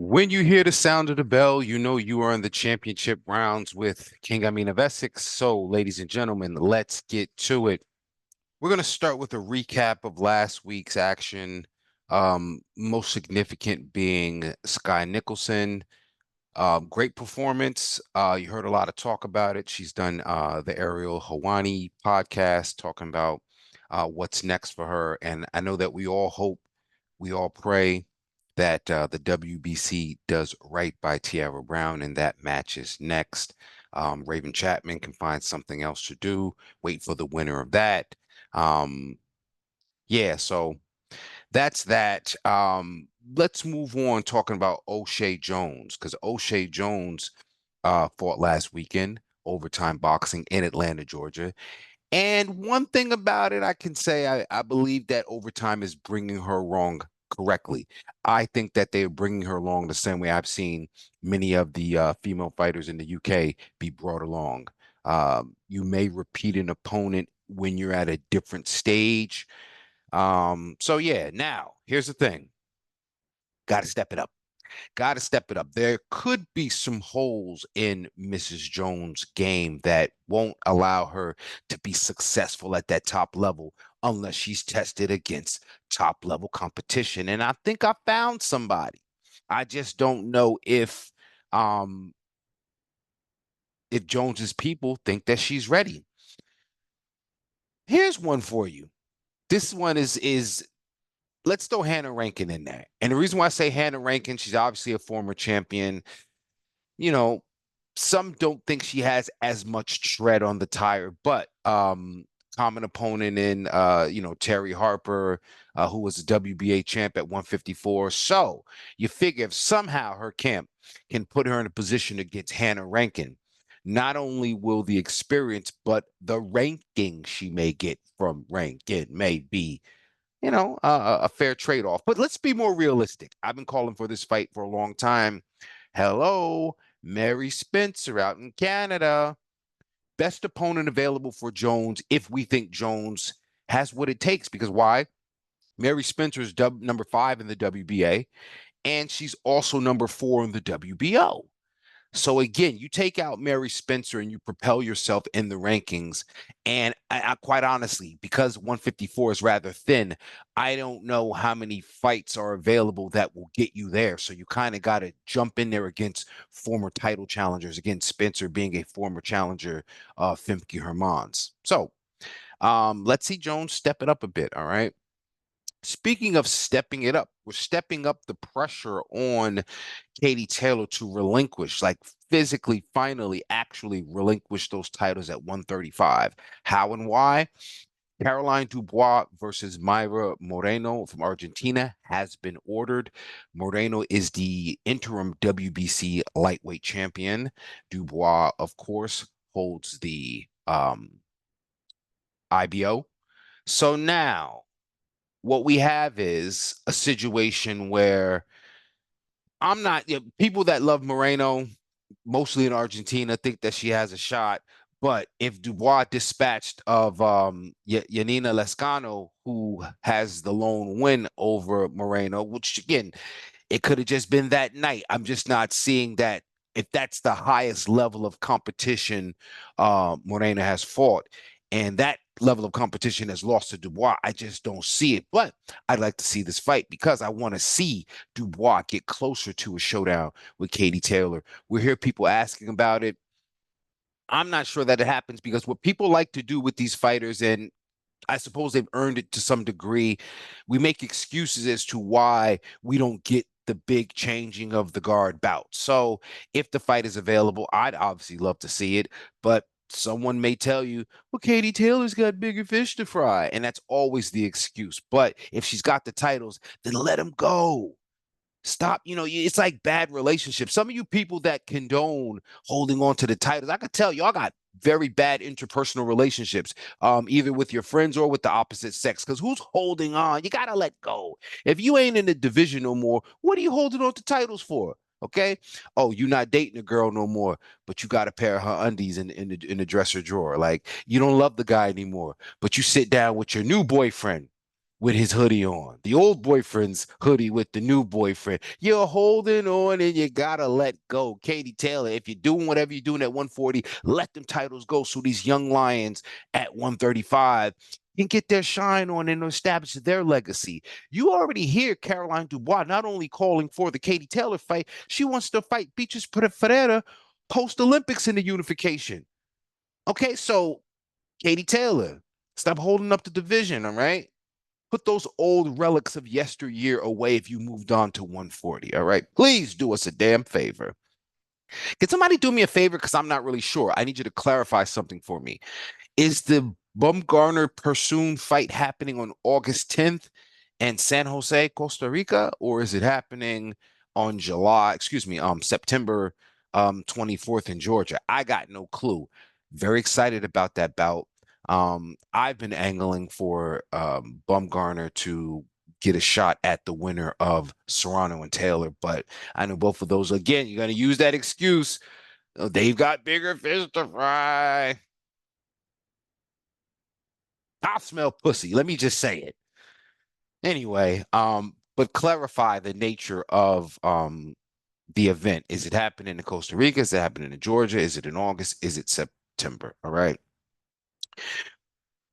When you hear the sound of the bell, you know you are in the championship rounds with King Amin of Essex. So, ladies and gentlemen, let's get to it. We're going to start with a recap of last week's action. Most significant being Skye Nicholson. Great performance. You heard a lot of talk about it. She's done the Ariel Hawani podcast talking about what's next for her. And I know that we all hope, we all pray that the WBC does right by Tiara Brown and that match is next. Raven Chapman can find something else to do, wait for the winner of that. Um, yeah, so that's that. Let's move on talking about Oshae Jones because Oshae Jones fought last weekend, overtime boxing in Atlanta, Georgia. And one thing about it, I can say I believe that overtime is bringing her along correctly. I think that they're bringing her along the same way I've seen many of the female fighters in the UK be brought along. You may repeat an opponent when you're at a different stage. So yeah, now here's the thing. Got to step it up. Got to step it up. There could be some holes in Mrs. Jones' game that won't allow her to be successful at that top level unless she's tested against top level competition. And I think I found somebody. I just don't know if Jones's people think that she's ready. Here's one for you. This one is let's throw Hannah Rankin in there. And the reason why I say Hannah Rankin, she's obviously a former champion. You know, some don't think she has as much tread on the tire, but common opponent in Terry Harper, who was a WBA champ at 154. So you figure if somehow her camp can put her in a position against Hannah Rankin, not only will the experience, but the ranking she may get from Rankin may be a fair trade-off. But let's be more realistic. I've been calling for this fight for a long time. Hello, Mary Spencer out in Canada. Best opponent available for Jones if we think Jones has what it takes. Because why? Mary Spencer is number 5 in the WBA, and she's also number 4 in the WBO. So again, you take out Mary Spencer and you propel yourself in the rankings. And I quite honestly, because 154 is rather thin, I don't know how many fights are available that will get you there. So you kind of got to jump in there against former title challengers. Again, Spencer being a former challenger of Femke Hermans. So let's see Jones step it up a bit. All right. Speaking of stepping it up, we're stepping up the pressure on Katie Taylor to relinquish, like physically, finally, actually relinquish those titles at 135. How and why? Caroline Dubois versus Maira Moreno from Argentina has been ordered. Moreno is the interim WBC lightweight champion. Dubois, of course, holds the IBO. So now what we have is a situation where I'm not, people that love Moreno, mostly in Argentina, think that she has a shot. But if Dubois dispatched of Yanina Lescano, who has the lone win over Moreno, which again, it could have just been that night. I'm just not seeing that if that's the highest level of competition Moreno has fought. And that level of competition has lost to Dubois. I just don't see it. But I'd like to see this fight because I want to see Dubois get closer to a showdown with Katie Taylor. We hear people asking about it. I'm not sure that it happens because what people like to do with these fighters, and I suppose they've earned it to some degree, we make excuses as to why we don't get the big changing of the guard bout. So if the fight is available, I'd obviously love to see it, but someone may tell you, well, Katie Taylor's got bigger fish to fry, and that's always the excuse. But if she's got the titles, then let them go. Stop, it's like bad relationships. Some of you people that condone holding on to the titles, I could tell y'all got very bad interpersonal relationships, either with your friends or with the opposite sex. Because who's holding on? You gotta let go. If you ain't in the division no more, what are you holding on to titles for? Okay. Oh, you're not dating a girl no more, but you got a pair of her undies in the dresser drawer. Like you don't love the guy anymore, but you sit down with your new boyfriend with his hoodie on, the old boyfriend's hoodie with the new boyfriend. You're holding on and you gotta let go. Katie Taylor, if you're doing whatever you're doing at 140, let them titles go so these young lions at 135 can get their shine on and establish their legacy. You already hear Caroline Dubois not only calling for the Katie Taylor fight, she wants to fight Beatriz Pereira post-Olympics in the unification. Okay, so Katie Taylor, stop holding up the division, all right? Put those old relics of yesteryear away if you moved on to 140, all right? Please do us a damn favor. Can somebody do me a favor? Because I'm not really sure. I need you to clarify something for me. Is the Bumgarner Pursoon fight happening on August 10th in San Jose, Costa Rica, or is it happening on September 24th in Georgia? I got no clue. Very excited about that bout. I've been angling for Bumgarner to get a shot at the winner of Serrano and Taylor, but I know both of those. Again, you're going to use that excuse. Oh, they've got bigger fish to fry. I smell pussy. Let me just say it. Anyway, but clarify the nature of the event. Is it happening in Costa Rica? Is it happening in Georgia? Is it in August? Is it September? All right.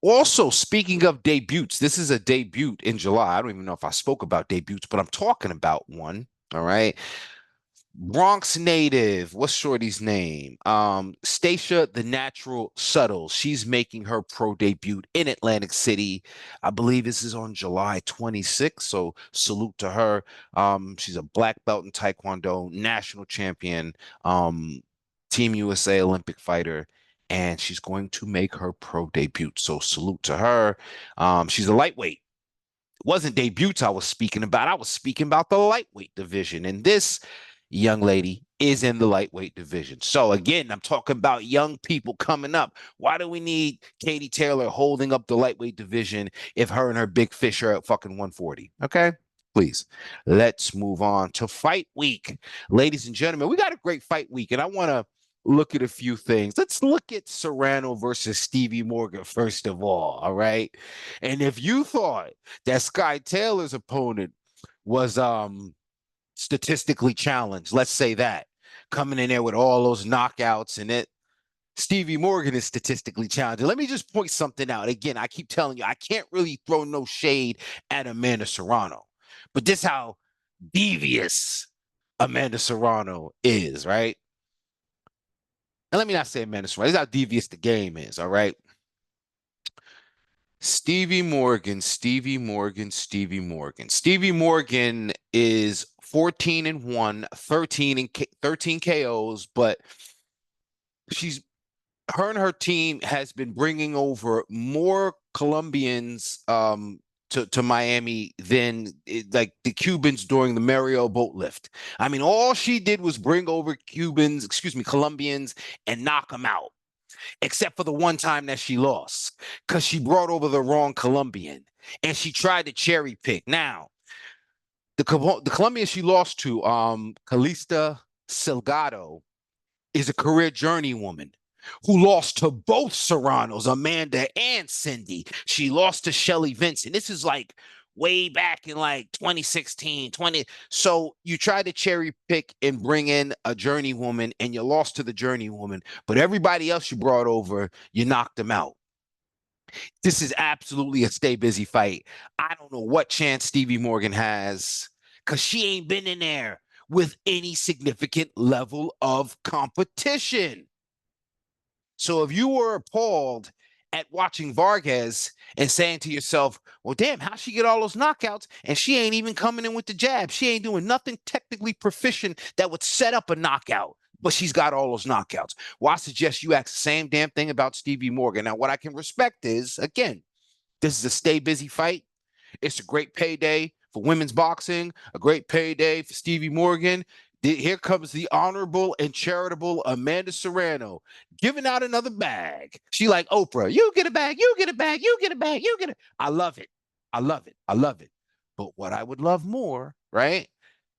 Also, speaking of debuts, this is a debut in July. I don't even know if I spoke about debuts, but I'm talking about one. All right. Bronx native, what's Shorty's name? Stacia the Natural Subtle. She's making her pro debut in Atlantic City. I believe this is on July 26th. So salute to her. She's a black belt in Taekwondo, national champion, Team USA Olympic fighter, and she's going to make her pro debut. So salute to her. She's a lightweight. It wasn't debuts I was speaking about. I was speaking about the lightweight division. And this young lady is in the lightweight division. So again, I'm talking about young people coming up. Why do we need Katie Taylor holding up the lightweight division if her and her big fish are at fucking 140? Okay, please. Let's move on to fight week. Ladies and gentlemen, we got a great fight week, and I want to look at a few things. Let's look at Serrano versus Stevie Morgan first of all right? And if you thought that Skye Taylor's opponent was statistically challenged, let's say that, coming in there with all those knockouts and it, Stevie Morgan is statistically challenged. Let me just point something out. Again, I keep telling you, I can't really throw no shade at Amanda Serrano, but this how devious Amanda Serrano is, right? And let me not say Amanda Serrano. This is how devious the game is, all right? Stevie Morgan, Stevie Morgan, Stevie Morgan. Stevie Morgan is 14-1, 13 KOs, but she's her and her team has been bringing over more Colombians to Miami than like the Cubans during the Mario boat lift. I mean, all she did was bring over Colombians and knock them out, except for the one time that she lost because she brought over the wrong Colombian and she tried to cherry pick. Now, the Colombian she lost to, Calista Salgado, is a career journeywoman who lost to both Serranos, Amanda and Cindy. She lost to Shelly Vincent. This is like way back in like 2016, 20. So you tried to cherry pick and bring in a journeywoman and you lost to the journeywoman, but everybody else you brought over, you knocked them out. This is absolutely a stay busy fight. I don't know what chance Stevie Morgan has because she ain't been in there with any significant level of competition. So if you were appalled at watching Vargas and saying to yourself, well, damn, how she get all those knockouts? And she ain't even coming in with the jab. She ain't doing nothing technically proficient that would set up a knockout, but she's got all those knockouts. Well, I suggest you ask the same damn thing about Stevie Morgan. Now, what I can respect is, again, this is a stay busy fight. It's a great payday for women's boxing, a great payday for Stevie Morgan. Here comes the honorable and charitable Amanda Serrano giving out another bag. She like Oprah, you get a bag, you get a bag, you get a bag, you get it. I love it. I love it. I love it. But what I would love more, right?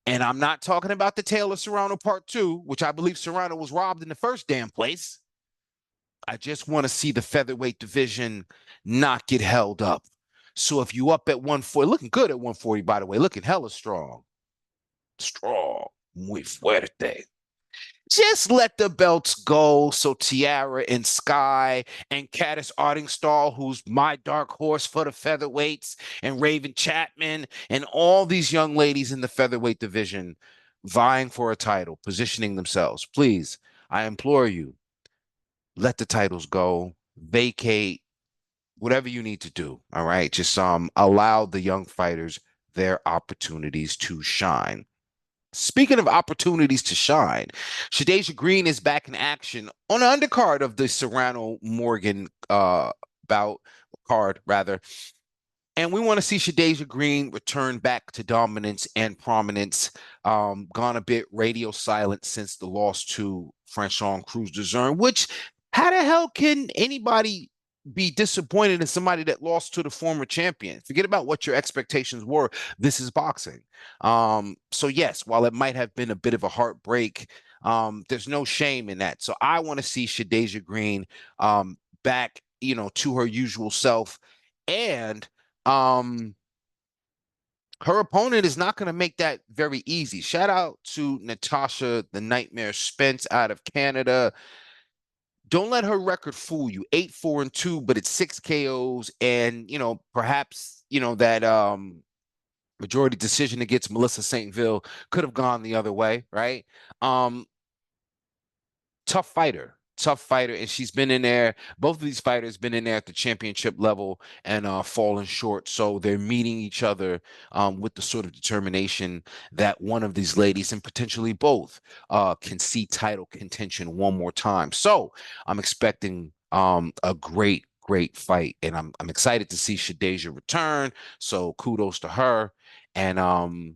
And I'm not talking about the Taylor Serrano part two, which I believe Serrano was robbed in the first damn place. I just want to see the featherweight division not get held up. So if you up at 140, looking good at 140, by the way, looking hella strong. Strong. Muy fuerte. Just let the belts go so Tiara and Skye and Caddis Artingstall, who's my dark horse for the featherweights, and Raven Chapman, and all these young ladies in the featherweight division vying for a title, positioning themselves. Please, I implore you, let the titles go, vacate, whatever you need to do. All right. Just allow the young fighters their opportunities to shine. Speaking of opportunities to shine, Shadeja Green is back in action on the undercard of the Serrano Morgan bout card, rather. And we want to see Shadeja Green return back to dominance and prominence. Gone a bit radio silent since the loss to Franchon Cruz Dezern, which how the hell can anybody be disappointed in somebody that lost to the former champion? Forget about what your expectations were. This is boxing. So yes, while it might have been a bit of a heartbreak, there's no shame in that. So I want to see Shadeja Green back, to her usual self. And her opponent is not going to make that very easy. Shout out to Natasha the Nightmare Spence out of Canada. Don't let her record fool you. 8-4-2, but it's 6 KOs, and perhaps that majority decision against Melissa Saintville could have gone the other way, right? Tough fighter, and she's been in there. Both of these fighters been in there at the championship level and fallen short. So they're meeting each other with the sort of determination that one of these ladies, and potentially both, can see title contention one more time. So I'm expecting a great fight, and I'm excited to see Shadeja return. So kudos to her. And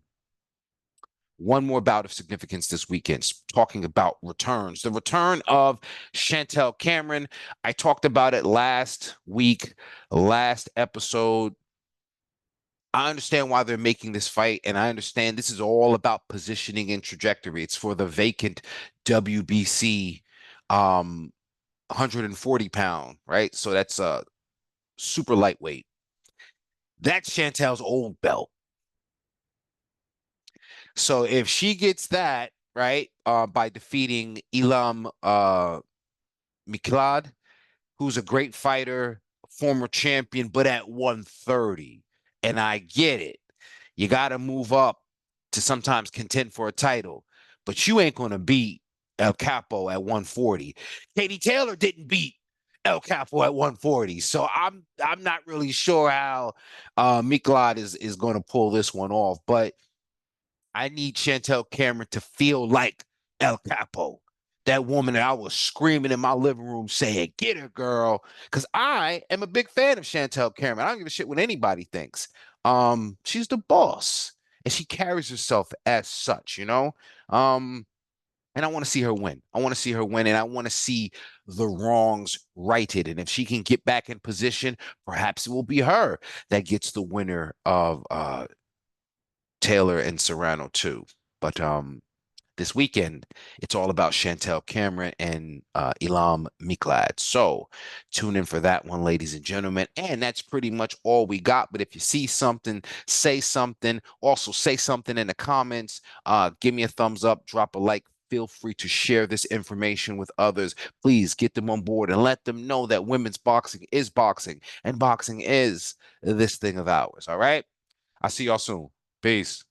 one more bout of significance this weekend. Talking about returns, the return of Chantel Cameron. I talked about it last week, last episode. I understand why they're making this fight, and I understand this is all about positioning and trajectory. It's for the vacant WBC 140-pound, right? So that's a super lightweight. That's Chantel's old belt. So if she gets that, right, by defeating Ilham Miklad, who's a great fighter, former champion, but at 130, and I get it. You got to move up to sometimes contend for a title, but you ain't going to beat El Capo at 140. Katie Taylor didn't beat El Capo at 140, so I'm not really sure how Miklad is going to pull this one off, but I need Chantel Cameron to feel like El Capo, that woman that I was screaming in my living room saying, "Get her, girl," because I am a big fan of Chantel Cameron. I don't give a shit what anybody thinks. She's the boss, and she carries herself as such, and I want to see her win. I want to see her win, and I want to see the wrongs righted. And if she can get back in position, perhaps it will be her that gets the winner of Taylor and Serrano too. But this weekend, it's all about Chantel Cameron and Ilham Miklad. So tune in for that one, ladies and gentlemen. And that's pretty much all we got. But if you see something, say something. Also, say something in the comments. Give me a thumbs up, drop a like. Feel free to share this information with others. Please get them on board and let them know that women's boxing is boxing, and boxing is this thing of ours. All right. I'll see y'all soon. Peace.